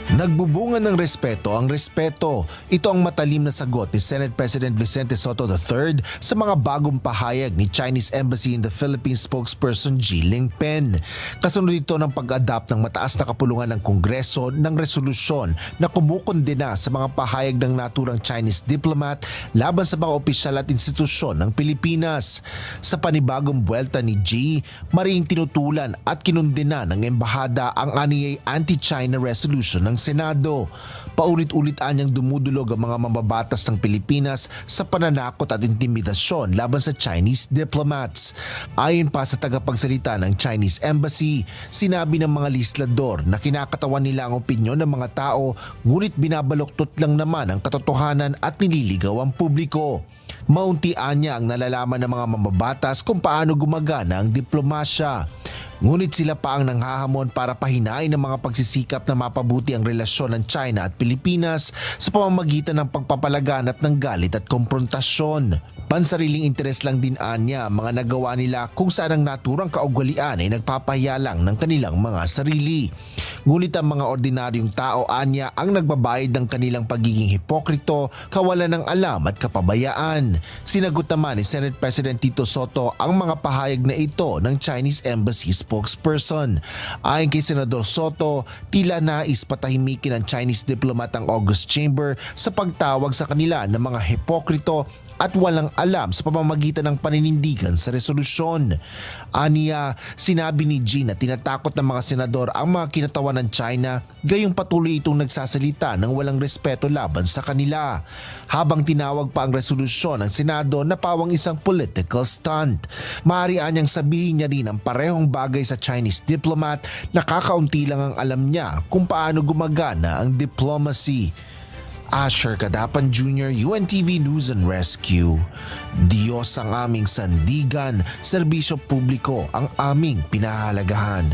Nagbubunga ng respeto ang respeto. Ito ang matalim na sagot ni Senate President Vicente Sotto III sa mga bagong pahayag ni Chinese Embassy in the Philippines spokesperson Ji Lingpen. Kasunod ito ng pag-adapt ng mataas na kapulungan ng Kongreso ng resolusyon na kumukondena sa mga pahayag ng naturang Chinese diplomat laban sa mga opisyal at institusyon ng Pilipinas. Sa panibagong buwelta ni Ji, maring tinutulan at kinundena ng embahada ang aniyay anti-China resolution ng Senado. Paulit-ulit anyang dumudulog ang mga mambabatas ng Pilipinas sa pananakot at intimidasyon laban sa Chinese diplomats. Ayon pa sa tagapagsalita ng Chinese Embassy, sinabi ng mga legislador na kinakatawan nila ang opinyon ng mga tao ngunit binabaluktot lang naman ang katotohanan at nililigaw ang publiko. Mauntian niya ang nalalaman ng mga mambabatas kung paano gumagana ang diplomasya. Ngunit sila pa ang nanghahamon para pahinain ang mga pagsisikap na mapabuti ang relasyon ng China at Pilipinas sa pamamagitan ng pagpapalaganap ng galit at konfrontasyon. Pansariling interes lang din anya mga nagawa nila kung saan ang naturang kaugalian ay nagpapahiya lang ng kanilang mga sarili. Ngunit ang mga ordinaryong tao anya ang nagbabayad ng kanilang pagiging hipokrito, kawalan ng alam at kapabayaan. Sinagot naman ni Senate President Tito Sotto ang mga pahayag na ito ng Chinese Embassy spokesperson. Ayon kay Senador Sotto, tila nais patahimikin ng Chinese diplomat ang August Chamber sa pagtawag sa kanila ng mga hipokrito at walang alam sa pamamagitan ng paninindigan sa resolusyon. Aniya, sinabi ni Ji na tinatakot ng mga senador ang mga kinatawan ng China, gayong patuloy itong nagsasalita ng walang respeto laban sa kanila. Habang tinawag pa ang resolusyon ng Senado na pawang isang political stunt. Maaari anyang sabihin niya rin ang parehong bagay sa Chinese diplomat na kakaunti lang ang alam niya kung paano gumagana ang diplomacy. Asher Cadapan Jr., UNTV News and Rescue. Diyos ang aming sandigan, serbisyo publiko ang aming pinahalagahan.